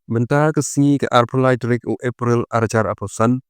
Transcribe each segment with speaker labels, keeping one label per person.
Speaker 1: Bentar ke sini ke Arpulai Trek u April arjar aposan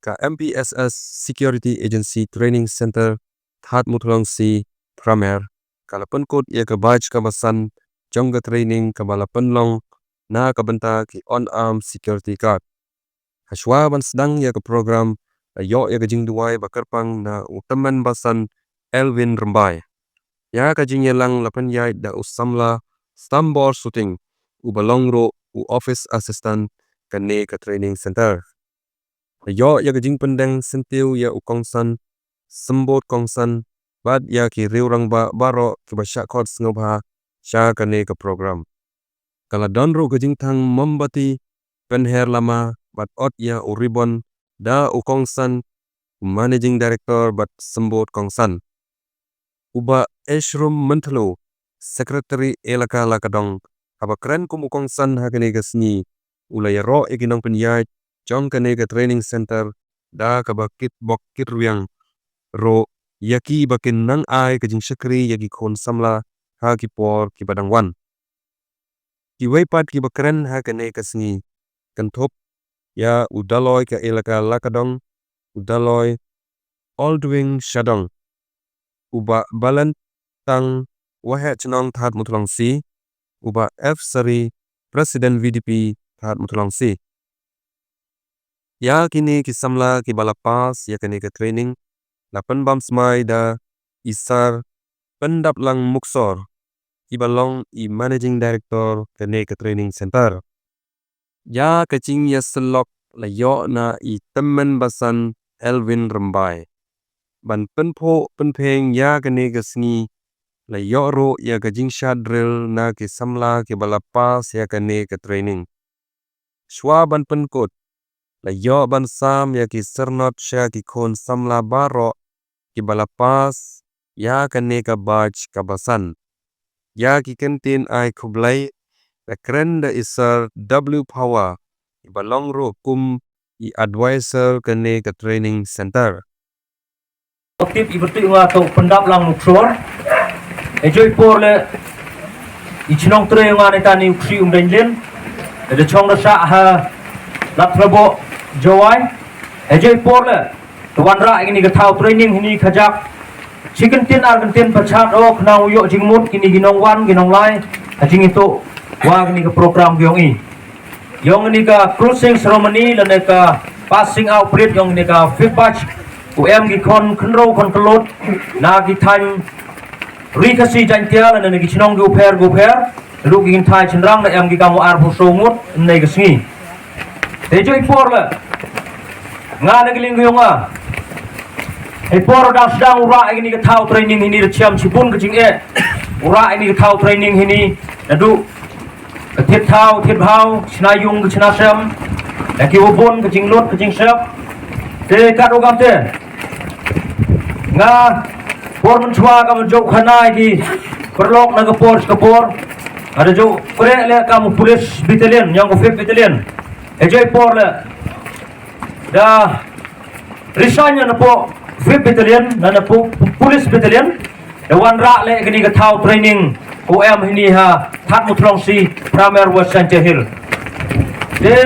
Speaker 1: ke MPSS Security Agency Training Center That Mutlong si Pramer kalau penkut ia ke baj ke basan jong ke training ke bala penlong na ke bentar ki on arm security card. Haswa ban sedang ia ke program yo ia ke jing duai bakerpang na uteman basan Elvin Rembai. Ya ke jing yelang lapan yai da usamla stambor shooting u balong ro u office assistant kene ke training center. Yo ya ke jing pendeng sentiu ya u kongsan sembot kongsan bad ya ki riurang ba baro ke basyak kot sengobha sya kene ke program. Kala donro ke jing tang membati penher lama bad ot ya u ribon da u kongsan managing director bad sembot kongsan. Uba Eshrum Mentelo secretary elaka lakadong haba keren kum ukongsan hakene ke seni ulaya ro ikinong penyai jong kene ke training center da kabakit bokit ruyang ro yaki bakin nang ai ke jing syakri yaki kon samla ha ki por ki badang wan ki weipat ki bakren hakene ke seni kentop ya udaloi ke elaka lakadong udaloi Aldwing Shadong uba balan tang wahet cenong That Mutlong si uba F Sari Presiden VDP That Mutlong si. Ya kini kisamla ki balapas ya kini ke training lapan bam smai da isar pendap lang muksor ki balong i managing director kini ke training center. Ya kecing ya selok la yo na i temen basan Elvin Rembai. Ban penpo penpeng ya kini ke seni la yo ro ya kecing shadril na ki samla ki balapas ya kini ke training. Shwa ban penkot la yo ban sam ya ki sernot sya ki kon samla baro ki balapas ya kini ke baj kabasan. Ya ki kentin ai kublai la keren da isar W Power i balong ro kum i advisor kini ke training center.
Speaker 2: Tip ibetul nga to pendap lang muksor enjoy por le ichnong tre nga neta ni uksi umdenlen de chong da sa ha latrabo jawai enjoy por le tuan ra ini ke thau training ini khajak chicken tin argentin pachat ok na uyo jingmut kini ginong wan ginong lai ajing itu wa ini ke program gyong i yong ini ka cruising ceremony le ka passing out parade yong ini ka fifth batch UM gi kon khnro kon klot na gi than ri khasi jantia la ne gi chnong gi upher lu gi thai chnrang la em gi kamu ar phu so ngut nei gi sngi te joi por la nga ne gi ling gi nga e por da sedang ura ini gi thau training ini cham chibun gi jing e ura ini gi thau training ini du thiết thao thiết phao chna yung gi chna sam la ki ubon gi jing lot gi jing sap te ka do gam te nga por man chwa ka man jok khanai ki perlok na ka por ada jo kore le ka mu police battalion yang ko 5th battalion e joy por le da risanya na po 5th battalion na po police battalion da wan ra le kini ka thau training OM hini ha That Mutlong si Pramer Western Hill de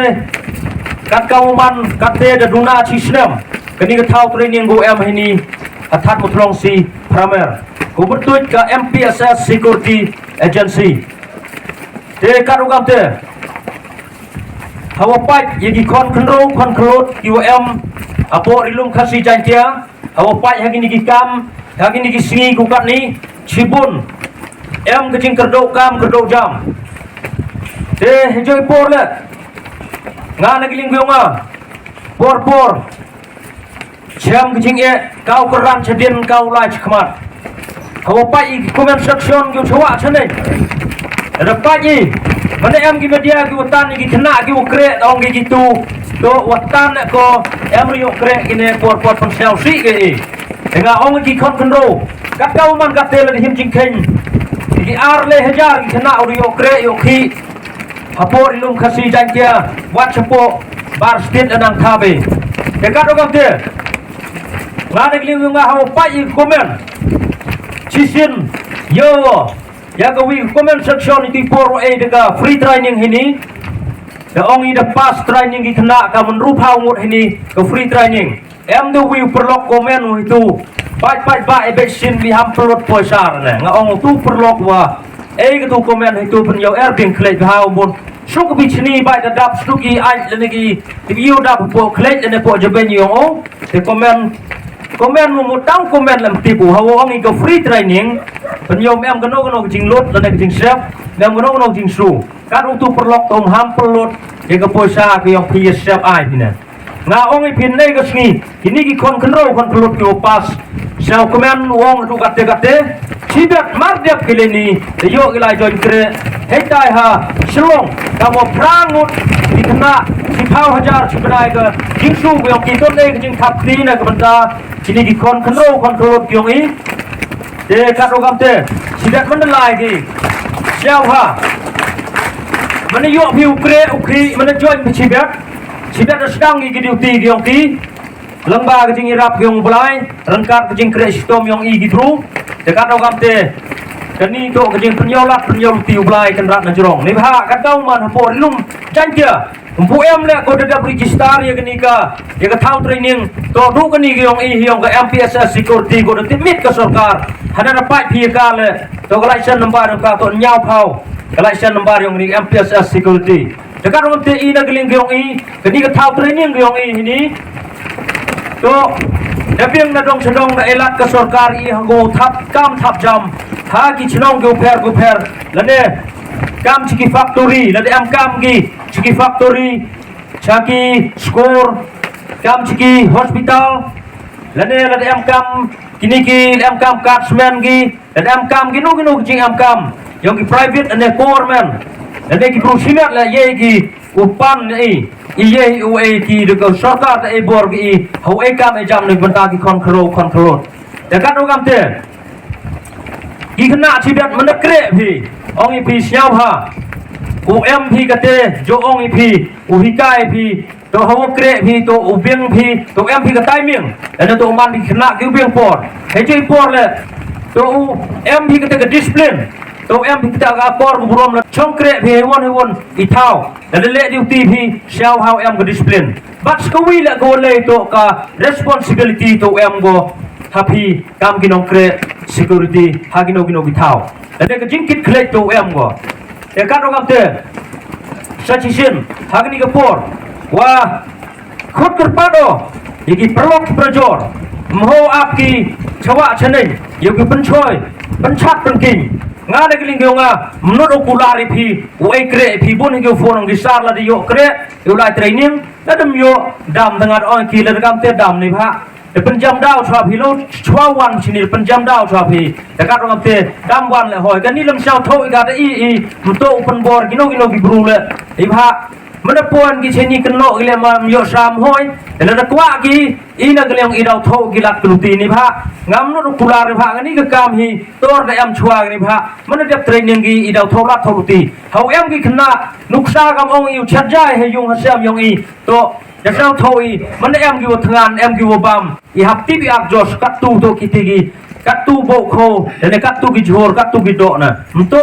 Speaker 2: kat kauman kat te da duna chi snem kini ka thau training OM hini That Mutlong si Pramer ko bertuj ka MPSS Security Agency te karugam te hawa pai yegi kon khnro kon khlot UM apo rilum khasi jantia hawa pai hagini ki kam hagini ki singi kukat ni chibun em kecing kerdo kam kerdo jam te enjoy por le nga nagiling nga por Cham kecing e kau keran cedin kau lai khmat kau pai comment section kau chwa chane ada pai mana em gi media gi watan gi kena gi ukre dong gi gitu to watan ko em ri ukre ine por pensel si gi enga ong gi kon kendo kat kau man kat le him jing ken gi ar le hajar gi kena ri ukre yo khi apor ilum khasi jantia wat chapo bar state anang thabe dekat ogam te Lada kling nga hawa pai comment chisin yo ya ka wi comment section iti poro e daga free training hini the only the past training ki kena ka menrup hau ngut ini ke free training em the will perlok komen itu pai ebesin vi ham perlot poisar ne nga ong tu perlok wa ke tu komen itu penyo bing klej hau mon suk bi chini bai da dap stuki ai le ki view dap po klej ne po jeben yong o te komen mu tang komen lam tipu hau ong ke free training penyo em keno jing lot le ne jing chef em keno jing su kan tu perlok tom ham perlot ke poisa ke yong pi chef ai ni nga ong ipin nei ka sngi ini ki kon kelut ki opas sao komen wong tu kate sibet mardep kileni yo ilai join kre hetai ha slong ka mo prangut ikna sipau hajar sibrai ka jingsu yong ki ton nei jing thap ni na ka banta ini ki kon kelut ki yong i de ka ro kam te sibet mandalai ki sao ha mana yo piu kre ukri mana join sibet sedang gi duty gi yong ki lengba ke jing irap yong belai rengkat ke jing kristom yong i gitru dekat okam te kani to ke jing penyolat ti belai kan rat najrong ni ha kan kau man po lum janja umpu em le ko dadap register ya kani ka ya ka thau training to du kani gi yong i yong ka MPSS security ko de mit ka sarkar hada na pai phi ka le to ka license number ka to nyau phau ka license number yong ni MPSS security dekat okam te i na gling yong i kani ka thau training gi yong i ni to dapiang na dong sedong na elat ka sarkar i hango thap jam ha ki chnong go pher lane kam chiki factory lade am kam gi chiki factory chaki score kam chiki hospital lade am kam kini ki am kam craftsman gi lade am kam ginu jing am kam yong ki private ane government lade ki brusimet la ye gi upan ni iye ue ki de ko sarkar e bor gi ho e kam e jam ni banta ki control dekat okam te ki kena sibet menekre phi ong i phi siau ha u em phi kate jo ong i phi u hikai phi to ho kre phi to u beng phi to em phi ka tai mieng ene to man ki kena ki beng por he jei por le to u em phi kate ka discipline to em phi ta ka por bu rom la chong kre phi won i thau le duty phi siau how em ka discipline but ko wi la go le to ka responsibility to em go happy kam kinong kre security hagino ki thau le ka jingkit kle to em go e ka ro kam te sachishin hagni ka por wa khut kar pado iki prolok projor mho apki chawa chanai yogi panchoi panchat panking nga de kling nga menurut okulari phi we kre phi bon ge phone ngi sar la de yo kre yo la training la dam yo dam dangat on ki la kam te dam ni pha de penjam dau chwa phi lo chwa wan chini penjam dau chwa phi de ka ro kam te dam wan le hoi kan ni lam sao thoi ga de i to pen bor gino ki bru le i pha mana puan ki cheni keno ile ma yo sam hoi ele da kwa ki ina gleng i dau tho ki lak tu ti ni pha ngam no kula ri pha ngani ka kam hi tor da am chua ni pha mana dep training ki i dau tho lak tho ti hau em ki khna nuksa kam ong yu chat jai he yung ha sam yong i to da sao tho i mana em ki wo thangan em ki wo bam i hap ti bi ak jos kat tu to ki ti gi kat tu bo kho le kat tu ki jhor kat tu ki do na to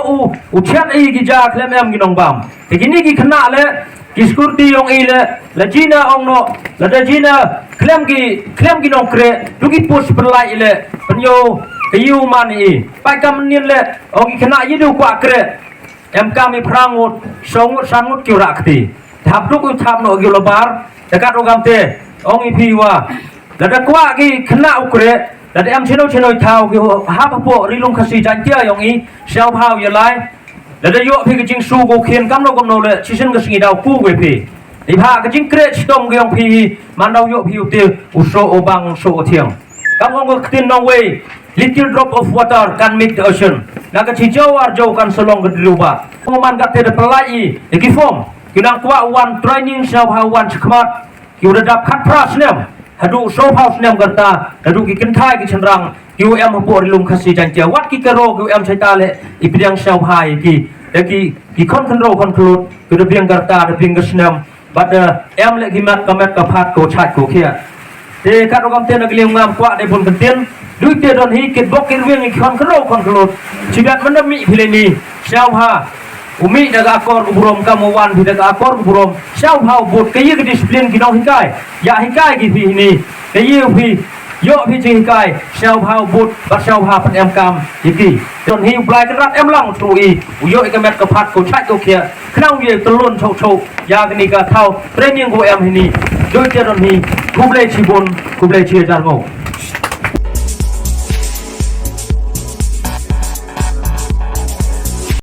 Speaker 2: u chat i ki ja klem em ki nong bam ti ki ni ki khna le kiskurti yong ile la jina ong no la da jina klem ki nong kre tu ki push perlai ile penyo kayu mani pai kam nien le ong ki khna yidu kwa kre em kam mi prangut songut sangut ki rakti thap lu ku thap no ki lobar dekat ogam te ong i phi wa la da kwa ki khna ukre la da em cheno thau ki ha po ri lung khasi jan tia yong i siao phao ye lai la da yo phi ke jing su go khien kam no le chi sin ga singi dau pu we phi ni pha ke jing kre chtom ge yong phi man dau yo phi u te u so o bang so o thiang kam ong go tin no way little drop of water can make the ocean na ka chi jo ar jo kan solong ge ruba ko man ga te de pelai e ki form ki nang kwa one training sao how one chkmat ki u da khat pras nem hadu so house nem garta hadu ki kin thai ki chenrang ki em po ri lum khasi jan tia wat ki karo ki em chai ta le ipidang sao hai ki control ki de biang garta de biang gasnem but em le ki mat ka phat ko chat ko khia te ka ro kam te na gliam ngam kwa de bun kan ten dui te don hi kit bok ki rieng ki control chigat man mi phile ni sao ha umi daga akor kubrom kamuan bi daga akor kubrom shau hau bot kayi ke disiplin ki nong hikai ya hikai ki phi ni kayi phi yo phi chi hikai shau hau bot ba shau ha pan em kam yiki don hi blai kan rat em lang tru i yo ka met ka phat ko chat ko khia knang ye tlon chou chou ya ni ka thau training ko em hi ni doi te don hi kuble chi bon kuble chi jar ngo